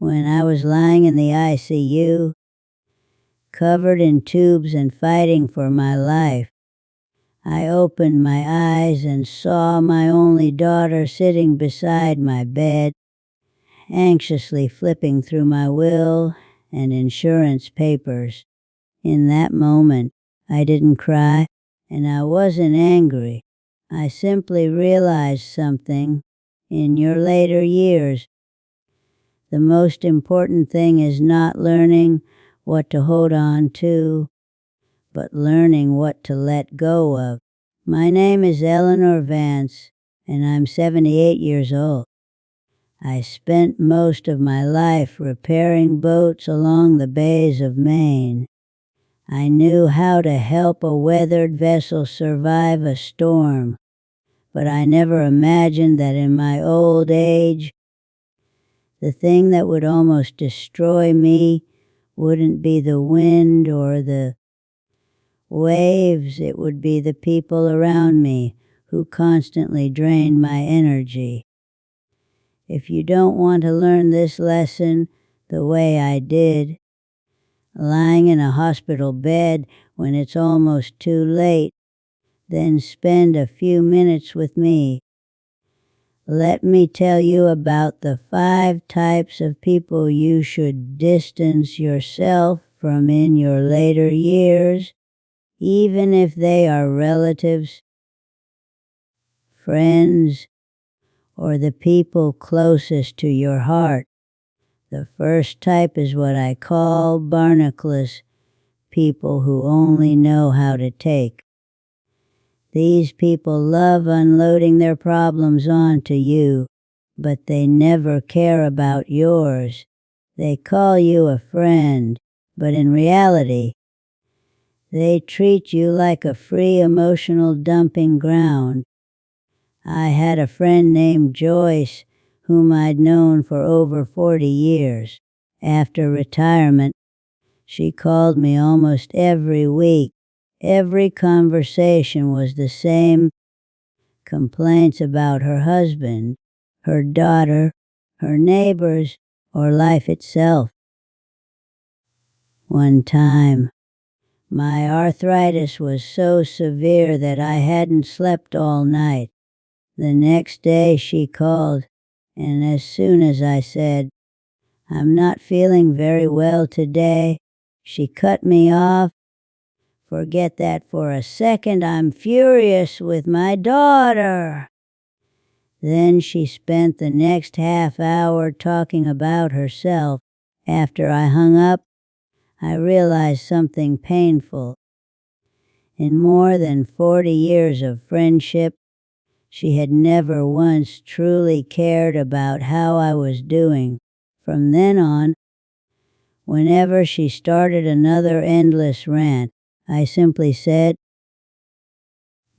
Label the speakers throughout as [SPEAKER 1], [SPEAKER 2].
[SPEAKER 1] when I was lying in the ICU, covered in tubes and fighting for my life. I opened my eyes and saw my only daughter sitting beside my bed, anxiously flipping through my will and insurance papers. In that moment, I didn't cry, and I wasn't angry. I simply realized something. In your later years, the most important thing is not learning what to hold on to, but learning what to let go of. My name is Eleanor Vance, and I'm 78 years old. I spent most of my life repairing boats along the bays of Maine. I knew how to help a weathered vessel survive a storm, but I never imagined that in my old age, the thing that would almost destroy me wouldn't be the wind or the waves, it would be the people around me who constantly drained my energy. If you don't want to learn this lesson the way I did, lying in a hospital bed when it's almost too late, then spend a few minutes with me. Let me tell you about the 5 types of people you should distance yourself from in your later years, even if they are relatives, friends, or the people closest to your heart. The first type is what I call barnacles, people who only know how to take. These people love unloading their problems onto you, but they never care about yours. They call you a friend, but in reality, they treat you like a free emotional dumping ground. I had a friend named Joyce, whom I'd known for over 40 years. After retirement, she called me almost every week. Every conversation was the same: complaints about her husband, her daughter, her neighbors, or life itself. One time, my arthritis was so severe that I hadn't slept all night. The next day she called, and as soon as I said, "I'm not feeling very well today," she cut me off. "Forget that for a second. I'm furious with my daughter." Then she spent the next half hour talking about herself. After I hung up, I realized something painful. In more than 40 years of friendship, she had never once truly cared about how I was doing. From then on, whenever she started another endless rant, I simply said,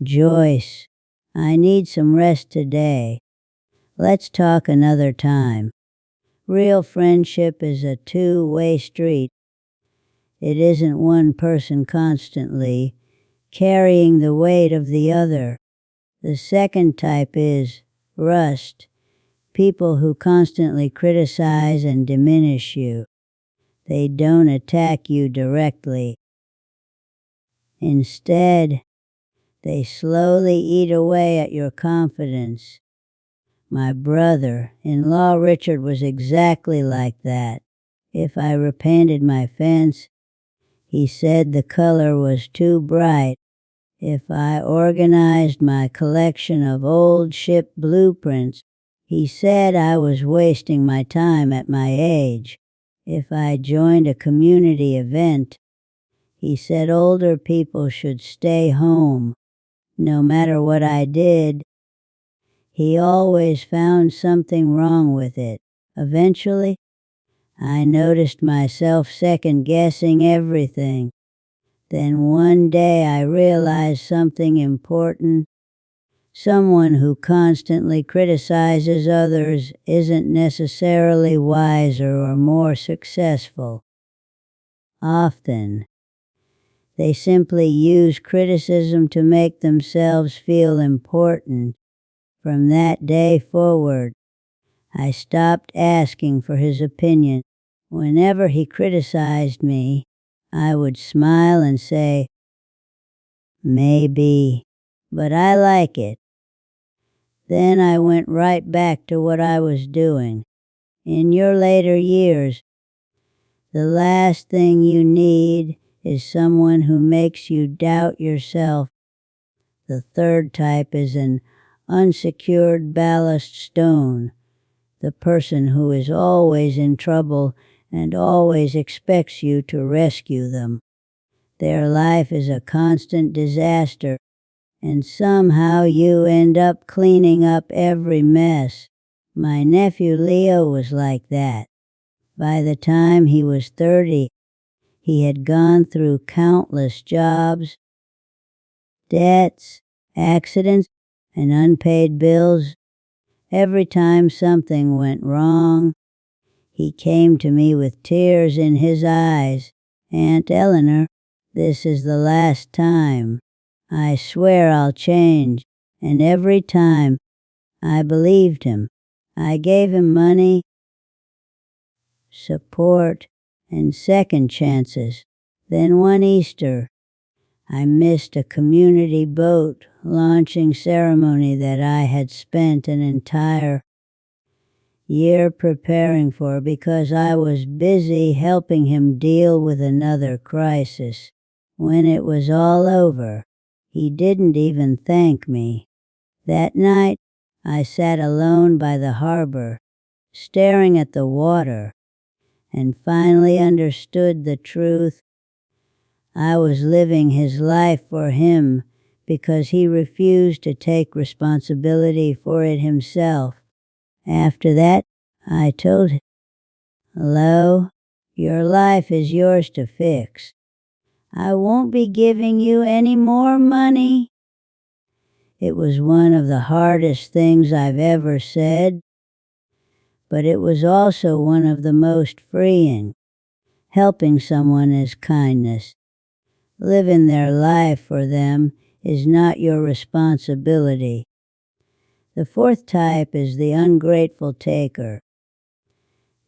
[SPEAKER 1] "Joyce, I need some rest today. Let's talk another time." Real friendship is a two-way street. It isn't one person constantly carrying the weight of the other. The second type is rust, people who constantly criticize and diminish you. They don't attack you directly. Instead, they slowly eat away at your confidence. My brother-in-law Richard was exactly like that. If I repainted my fence, he said the color was too bright. If I organized my collection of old ship blueprints, he said I was wasting my time at my age. If I joined a community event, he said older people should stay home. No matter what I did, he always found something wrong with it. Eventually, I noticed myself second-guessing everything. Then one day I realized something important. Someone who constantly criticizes others isn't necessarily wiser or more successful. Often, they simply use criticism to make themselves feel important. From that day forward, I stopped asking for his opinion. Whenever he criticized me, I would smile and say, "Maybe, but I like it." Then I went right back to what I was doing. In your later years, the last thing you need is someone who makes you doubt yourself. The third type is an unsecured ballast stone, the person who is always in trouble and always expects you to rescue them. Their life is a constant disaster, and somehow you end up cleaning up every mess. My nephew Leo was like that. By the time he was 30, he had gone through countless jobs, debts, accidents, and unpaid bills. Every time something went wrong, he came to me with tears in his eyes. "Aunt Eleanor, this is the last time. I swear I'll change." And every time, I believed him. I gave him money, support, and second chances. Then one Easter, I missed a community boat launching ceremony that I had spent an entire year preparing for because I was busy helping him deal with another crisis. When it was all over, he didn't even thank me. That night, I sat alone by the harbor, staring at the water, and finally understood the truth. I was living his life for him because he refused to take responsibility for it himself. After that, I told him, "Lo, your life is yours to fix. I won't be giving you any more money." It was one of the hardest things I've ever said, but it was also one of the most freeing. Helping someone is kindness. Living their life for them is not your responsibility. The fourth type is the ungrateful taker.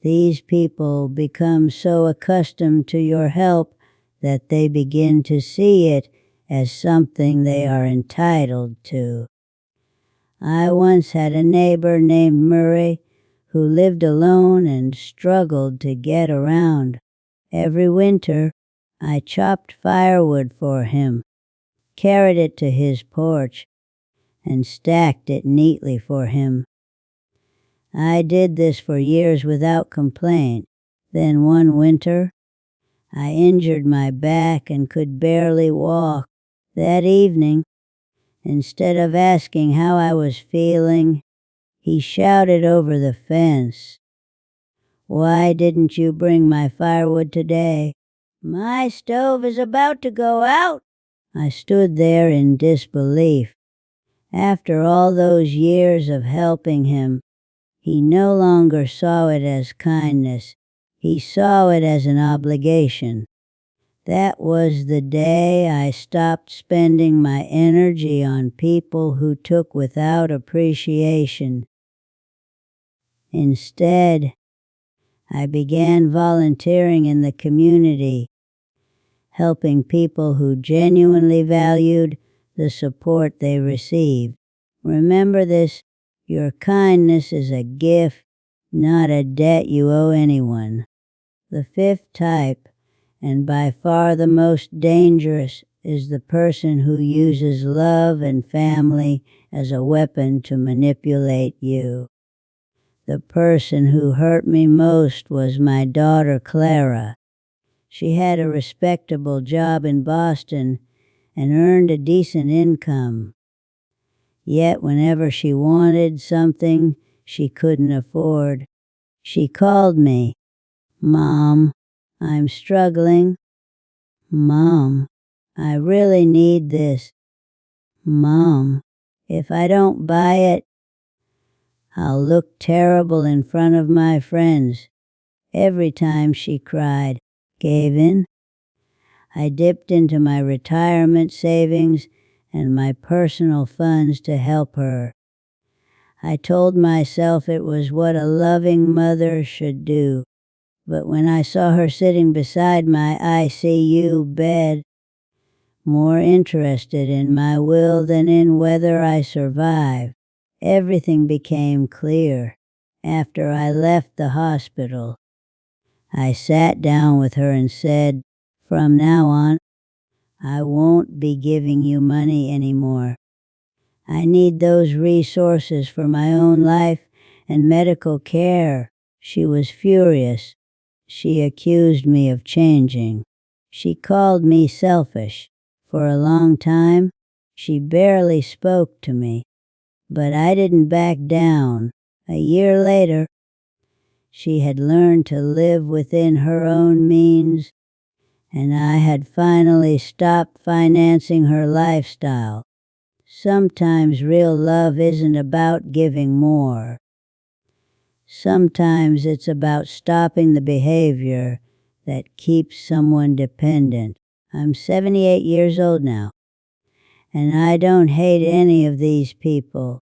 [SPEAKER 1] These people become so accustomed to your help that they begin to see it as something they are entitled to. I once had a neighbor named Murray who lived alone and struggled to get around. Every winter, I chopped firewood for him, carried it to his porch, and stacked it neatly for him. I did this for years without complaint. Then one winter, I injured my back and could barely walk. That evening, instead of asking how I was feeling, he shouted over the fence, "Why didn't you bring my firewood today? My stove is about to go out." I stood there in disbelief. After all those years of helping him, he no longer saw it as kindness. He saw it as an obligation. That was the day I stopped spending my energy on people who took without appreciation. Instead, I began volunteering in the community, helping people who genuinely valued the support they received. Remember this, your kindness is a gift, not a debt you owe anyone. The fifth type, and by far the most dangerous, is the person who uses love and family as a weapon to manipulate you. The person who hurt me most was my daughter Clara. She had a respectable job in Boston and earned a decent income. Yet whenever she wanted something she couldn't afford, she called me. "Mom, I'm struggling." "Mom, I really need this." "Mom, if I don't buy it, I'll look terrible in front of my friends." Every time she cried, gave in, I dipped into my retirement savings and my personal funds to help her. I told myself it was what a loving mother should do. But when I saw her sitting beside my ICU bed, more interested in my will than in whether I survive, everything became clear. After I left the hospital, I sat down with her and said, "From now on, I won't be giving you money anymore. I need those resources for my own life and medical care." She was furious. She accused me of changing. She called me selfish. For a long time, she barely spoke to me. But I didn't back down. A year later, she had learned to live within her own means, and I had finally stopped financing her lifestyle. Sometimes real love isn't about giving more. Sometimes it's about stopping the behavior that keeps someone dependent. I'm 78 years old now, and I don't hate any of these people.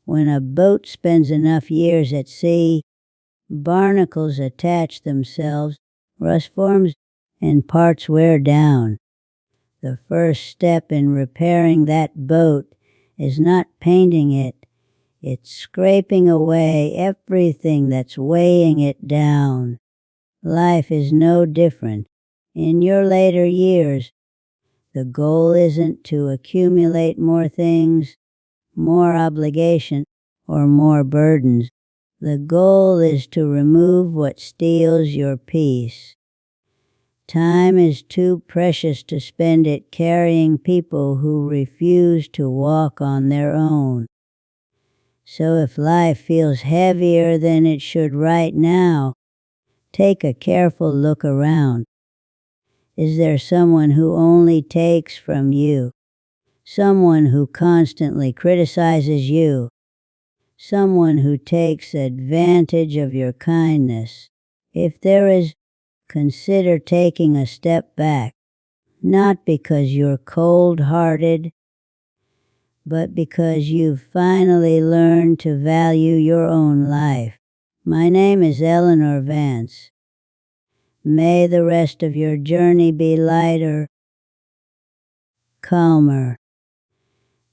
[SPEAKER 1] When a boat spends enough years at sea, barnacles attach themselves, rust forms, and parts wear down. The first step in repairing that boat is not painting it. It's scraping away everything that's weighing it down. Life is no different. In your later years, the goal isn't to accumulate more things, more obligation, or more burdens. The goal is to remove what steals your peace. Time is too precious to spend it carrying people who refuse to walk on their own. So if life feels heavier than it should right now, take a careful look around. Is there someone who only takes from you? Someone who constantly criticizes you? Someone who takes advantage of your kindness? If there is, consider taking a step back, not because you're cold-hearted, but because you've finally learned to value your own life. My name is Eleanor Vance. May the rest of your journey be lighter, calmer,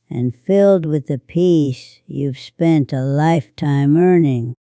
[SPEAKER 1] and filled with the peace you've spent a lifetime earning.